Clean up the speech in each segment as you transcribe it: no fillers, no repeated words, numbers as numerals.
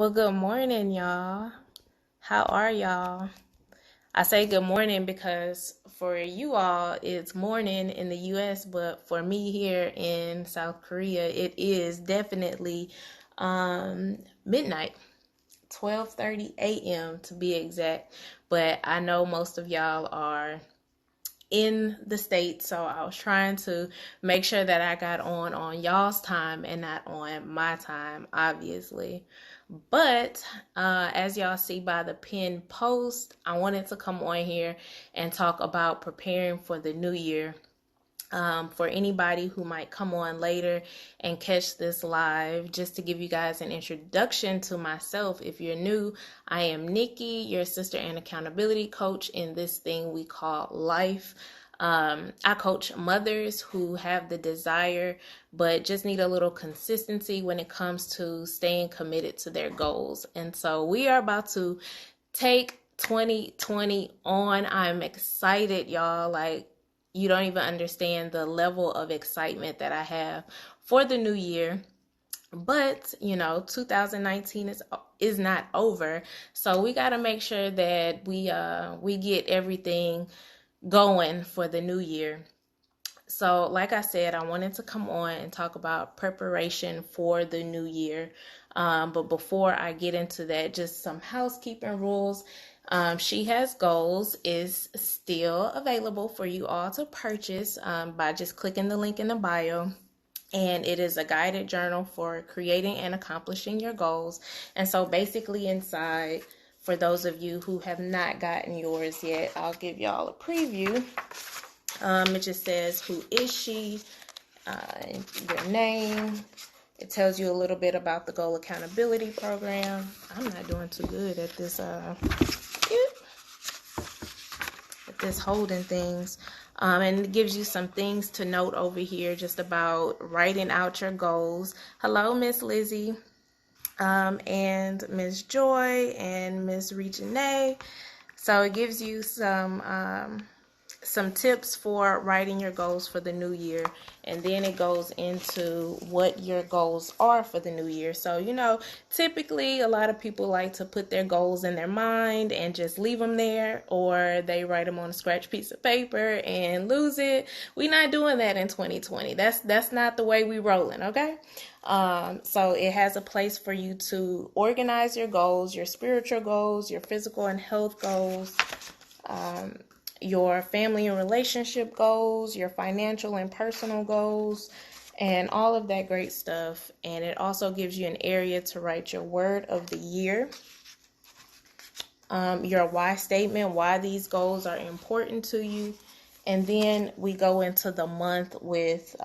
Well, good morning, y'all. How are y'all? I say good morning because for you all, it's morning in the US, but for me here in South Korea, it is definitely midnight, 12:30 a.m. to be exact. But I know most of y'all are in the States, so I was trying to make sure that I got on y'all's time and not on my time, obviously. But as y'all see by the pinned post, I wanted to come on here and talk about preparing for the new year. For anybody who might come on later and catch this live, just to give you guys an introduction to myself. If you're new, I am Nikki, your sister and accountability coach in this thing we call life. I coach mothers who have the desire but just need a little consistency when it comes to staying committed to their goals. And so we are about to take 2020 on. I'm excited, y'all. Like, you don't even understand the level of excitement that I have for the new year. But 2019 is not over, so we got to make sure that we get everything going for the new year. So, like I said, I wanted to come on and talk about preparation for the new year. But before I get into that, just some housekeeping rules. She Has Goals is still available for you all to purchase by just clicking the link in the bio. And it is a guided journal for creating and accomplishing your goals. And so basically inside, for those of you who have not gotten yours yet, I'll give y'all a preview. It just says, who is she, your name. It tells you a little bit about the Goal Accountability Program. I'm not doing too good at this holding things. And it gives you some things to note over here just about writing out your goals. Hello, Miss Lizzie, and Miss Joy, and Miss Reginae. So it gives you some tips for writing your goals for the new year, and then it goes into what your goals are for the new year. So typically a lot of people like to put their goals in their mind and just leave them there, or they write them on a scratch piece of paper and lose it. We're not doing that in 2020. That's not the way we rolling, okay? So it has a place for you to organize your goals, your spiritual goals, your physical and health goals, your family and relationship goals, your financial and personal goals, and all of that great stuff. And it also gives you an area to write your word of the year, your why statement, why these goals are important to you. And then we go into the month with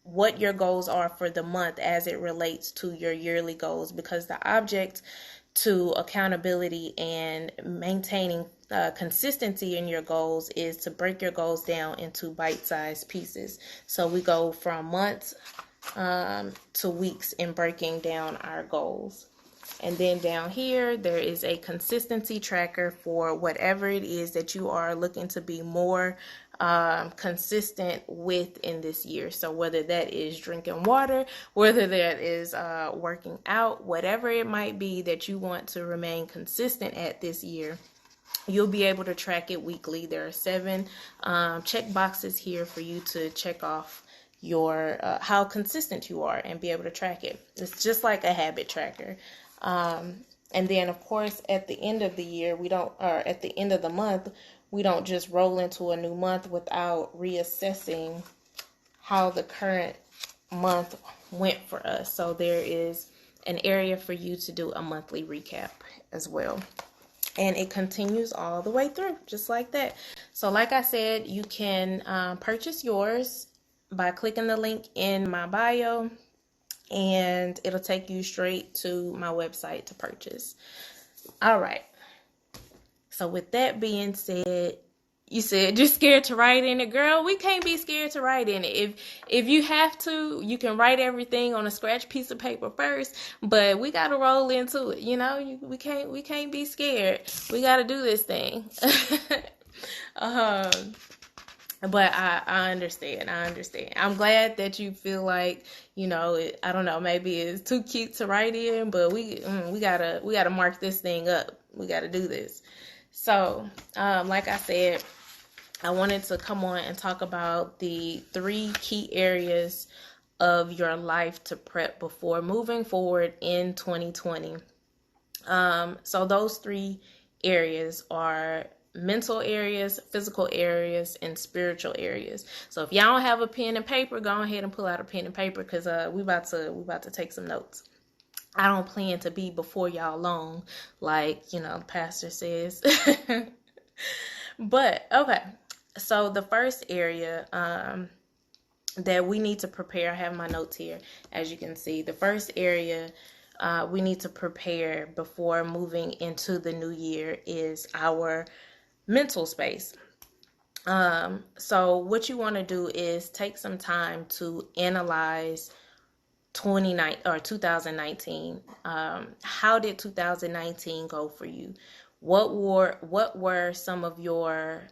what your goals are for the month as it relates to your yearly goals, because the object to accountability and maintaining consistency in your goals is to break your goals down into bite-sized pieces. So we go from months to weeks in breaking down our goals. And then down here, there is a consistency tracker for whatever it is that you are looking to be more consistent with in this year. So whether that is drinking water, whether that is working out, whatever it might be that you want to remain consistent at this year, you'll be able to track it weekly. There are 7 check boxes here for you to check off your how consistent you are and be able to track it. It's just like a habit tracker. And then, of course, at the end of the year, at the end of the month, we don't just roll into a new month without reassessing how the current month went for us. So there is an area for you to do a monthly recap as well. And it continues all the way through, just like that. So like I said, you can purchase yours by clicking the link in my bio, and it'll take you straight to my website to purchase. All right. So with that being said, you said you're scared to write in it. Girl, we can't be scared to write in it. If you have to, you can write everything on a scratch piece of paper first, but we got to roll into it. We can't be scared. We got to do this thing. But I understand. I understand. I'm glad that you feel like, I don't know, maybe it's too cute to write in, but we gotta mark this thing up. We gotta do this. So, like I said, I wanted to come on and talk about the 3 key areas of your life to prep before moving forward in 2020. So those 3 areas are mental areas, physical areas, and spiritual areas. So if y'all don't have a pen and paper, go ahead and pull out a pen and paper, because we about to take some notes. I don't plan to be before y'all long, like the pastor says. But okay, so the first area that we need to prepare, I have my notes here, as you can see. The first area we need to prepare before moving into the new year is our mental space. So what you want to do is take some time to analyze 2019. How did 2019 go for you? What were some of your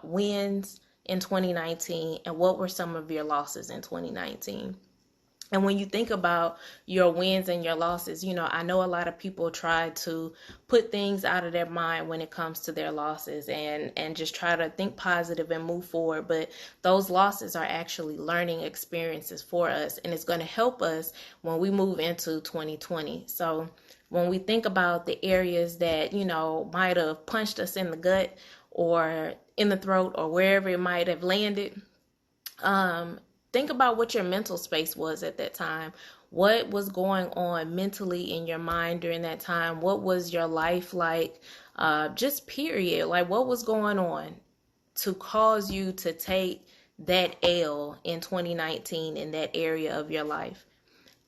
wins in 2019, and what were some of your losses in 2019? And when you think about your wins and your losses, I know a lot of people try to put things out of their mind when it comes to their losses, and just try to think positive and move forward. But those losses are actually learning experiences for us, and it's going to help us when we move into 2020. So when we think about the areas that, might have punched us in the gut or in the throat or wherever it might have landed, think about what your mental space was at that time. What was going on mentally in your mind during that time? What was your life like? Just period. Like, what was going on to cause you to take that L in 2019 in that area of your life?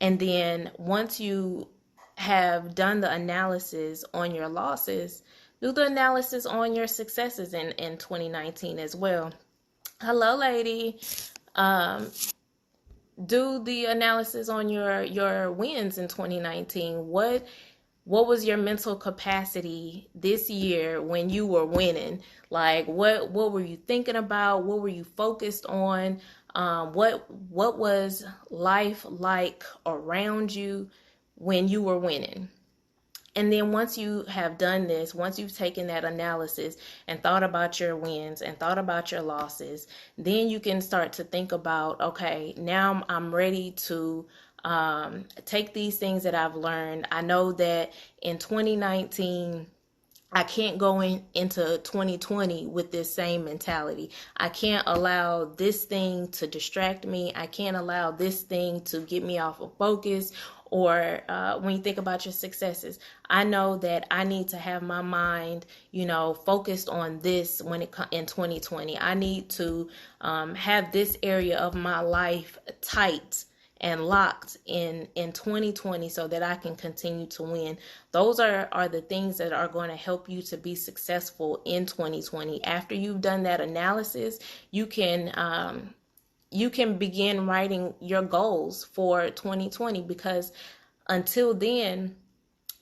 And then once you have done the analysis on your losses, do the analysis on your successes in 2019 as well. Hello, lady. Um, do the analysis on your wins in 2019. What was your mental capacity this year when you were winning? Like, what were you thinking about? What were you focused on? What was life like around you when you were winning? And then once you have done this, once you've taken that analysis and thought about your wins and thought about your losses, then you can start to think about, okay, now I'm ready to take these things that I've learned. I know that in 2019, I can't go into 2020 with this same mentality. I can't allow this thing to distract me. I can't allow this thing to get me off of focus. Or when you think about your successes, I know that I need to have my mind, focused on this in 2020. I need to have this area of my life tight and locked in 2020 so that I can continue to win. Those are the things that are going to help you to be successful in 2020. After you've done that analysis, you can begin writing your goals for 2020, because until then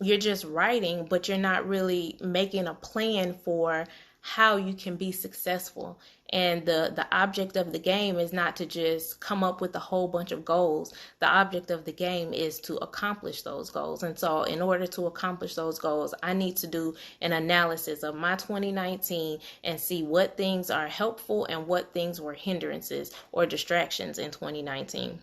you're just writing, but you're not really making a plan for how you can be successful. And the object of the game is not to just come up with a whole bunch of goals. The object of the game is to accomplish those goals. And so in order to accomplish those goals, I need to do an analysis of my 2019 and see what things are helpful and what things were hindrances or distractions in 2019,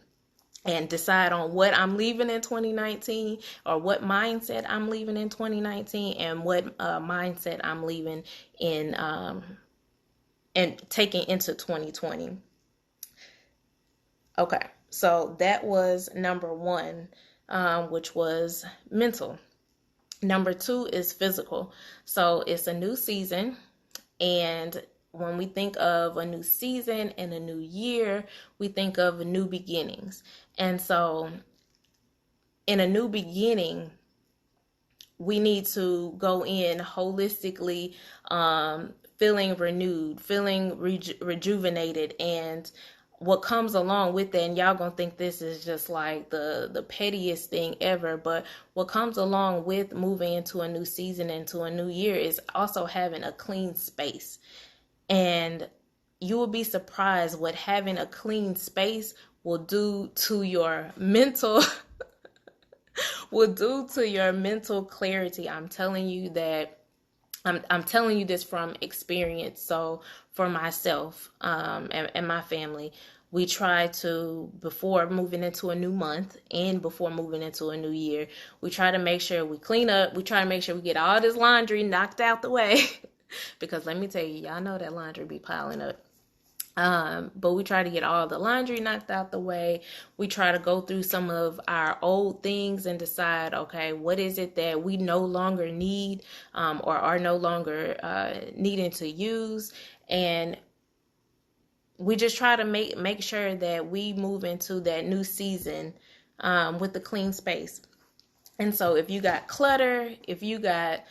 and decide on what I'm leaving in 2019, or what mindset I'm leaving in 2019, and what mindset I'm leaving in and taking into 2020. Okay, so that was number one, which was mental. Number two is physical. So it's a new season, and when we think of a new season and a new year, we think of new beginnings. And so in a new beginning, we need to go in holistically, feeling renewed, feeling rejuvenated. And what comes along with that, and y'all gonna think this is just like the pettiest thing ever, but what comes along with moving into a new season, into a new year, is also having a clean space. And you will be surprised what having a clean space will do to your mental will do to your mental clarity. I'm telling you that. I'm telling you this from experience. So for myself, and my family, we try to, before moving into a new month and before moving into a new year, we try to make sure we clean up. We try to make sure we get all this laundry knocked out the way. Because let me tell you, y'all know that laundry be piling up. But we try to get all the laundry knocked out the way. We try to go through some of our old things and decide, okay, what is it that we no longer need, or are no longer needing to use. And we just try to make sure that we move into that new season with the clean space. And so if you got clutter, if you got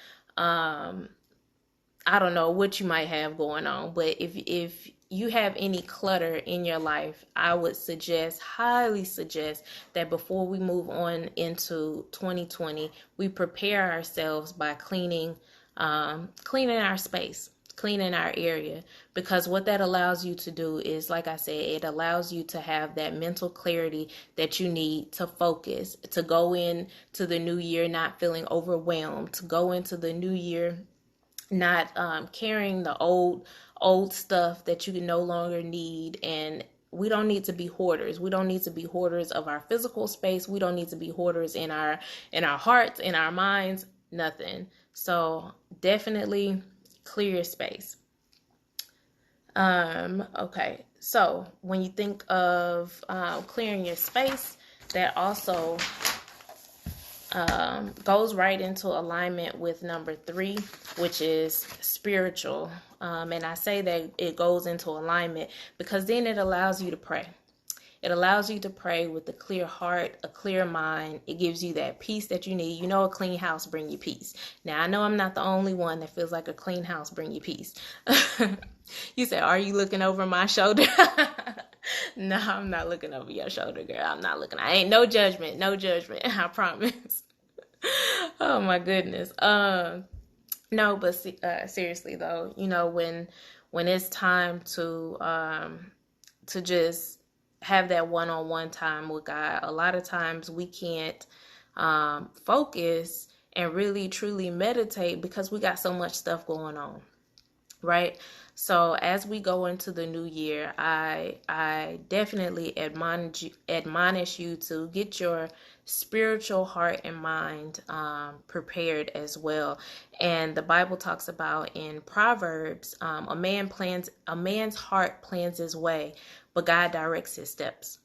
I don't know what you might have going on, but if you have any clutter in your life, I would highly suggest that before we move on into 2020, we prepare ourselves by cleaning our space, cleaning our area, because what that allows you to do is, like I said, it allows you to have that mental clarity that you need to focus, to go into the new year not feeling overwhelmed, to go into the new year not carrying the old stuff that you no longer need. And we don't need to be hoarders. We don't need to be hoarders of our physical space. We don't need to be hoarders in our hearts, in our minds, nothing. So definitely clear your space. Okay, so when you think of clearing your space, that also goes right into alignment with number 3, which is spiritual. And I say that it goes into alignment because then it allows you to pray. It allows you to pray with a clear heart, a clear mind. It gives you that peace that you need. You know, a clean house bring you peace. Now, I know I'm not the only one that feels like a clean house bring you peace. You say, are you looking over my shoulder? No, I'm not looking over your shoulder, girl. I'm not looking. I ain't no judgment. I promise. Oh my goodness. No, but seriously though, you know, when it's time to just have that one-on-one time with God, a lot of times we can't focus and really truly meditate because we got so much stuff going on, right? So as we go into the new year, I definitely admonish you to get your spiritual heart and mind prepared as well. And the Bible talks about in Proverbs, a man's heart plans his way, but God directs his steps.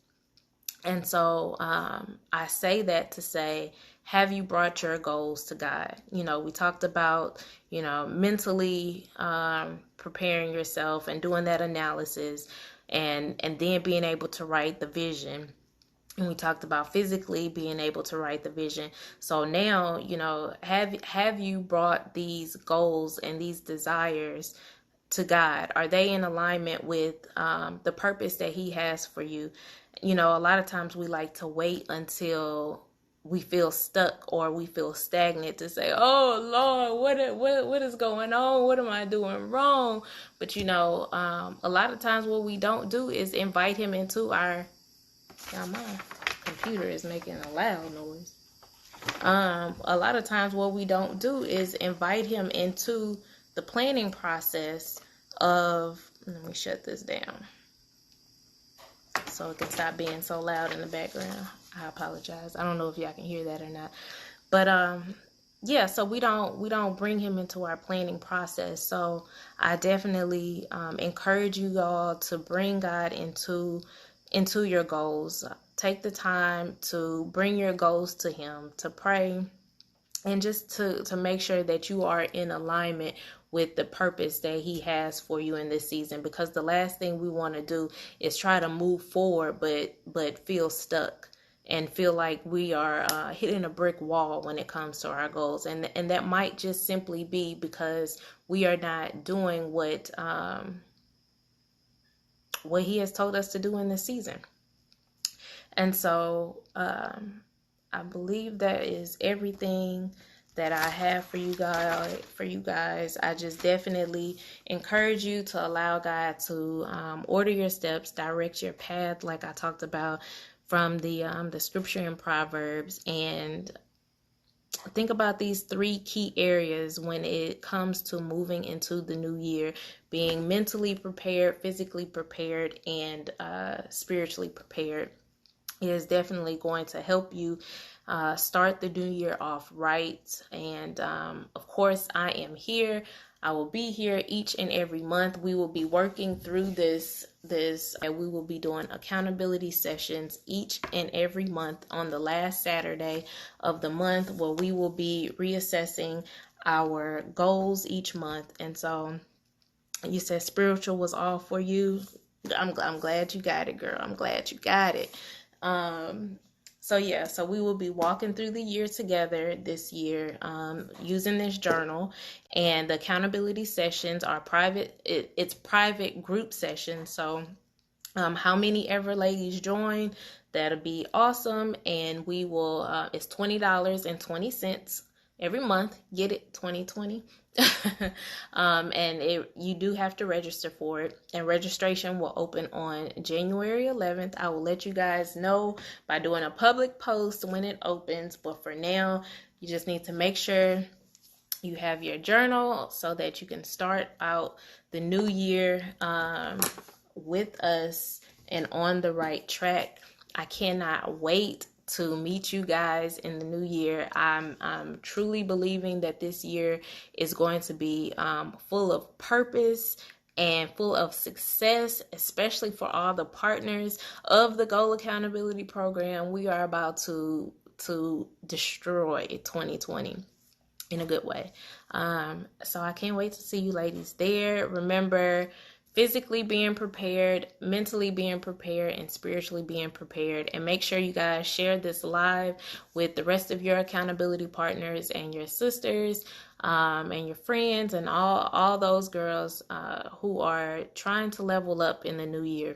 And so I say that to say, have you brought your goals to God? You know, we talked about, you know, mentally preparing yourself and doing that analysis and then being able to write the vision. And we talked about physically being able to write the vision. So now, you know, have you brought these goals and these desires to God? Are they in alignment with the purpose that He has for you? You know, a lot of times we like to wait until we feel stuck or we feel stagnant to say, "Oh Lord, what is going on? What am I doing wrong?" But you know, a lot of times what we don't do is invite Him into our. Now my computer is making a loud noise. A lot of times what we don't do is invite Him into the planning process of. Let me shut this down so it can stop being so loud in the background. I apologize. I don't know if y'all can hear that or not. But yeah, so we don't bring Him into our planning process. So I definitely encourage you all to bring God into your goals. Take the time to bring your goals to Him, to pray, and just to make sure that you are in alignment with the purpose that He has for you in this season. Because the last thing we want to do is try to move forward but feel stuck and feel like we are hitting a brick wall when it comes to our goals. And that might just simply be because we are not doing what He has told us to do in this season. And so I believe that is everything that I have for you guys. I just definitely encourage you to allow God to order your steps, direct your path, like I talked about from the scripture in Proverbs, and think about these three key areas when it comes to moving into the new year: being mentally prepared, physically prepared, and spiritually prepared. It is definitely going to help you start the new year off right. And of course, I am here. I will be here each and every month. We will be working through and we will be doing accountability sessions each and every month on the last Saturday of the month, where we will be reassessing our goals each month. And so you said spiritual was all for you. I'm glad you got it, girl. I'm glad you got it. So we will be walking through the year together this year, using this journal, and the accountability sessions are private. It's private group sessions. So how many ever ladies join, that'll be awesome. And we will, it's $20.20 every month. Get it? 2020. And you do have to register for it, and registration will open on January 11th. I will let you guys know by doing a public post when it opens, but for now, you just need to make sure you have your journal so that you can start out the new year with us and on the right track. I cannot wait to meet you guys in the new year. I'm truly believing that this year is going to be full of purpose and full of success, especially for all the partners of the Goal Accountability Program. We are about to destroy 2020 in a good way. So I can't wait to see you ladies there. Remember, physically being prepared, mentally being prepared, and spiritually being prepared. And make sure you guys share this live with the rest of your accountability partners and your sisters, and your friends, and all those girls who are trying to level up in the new year.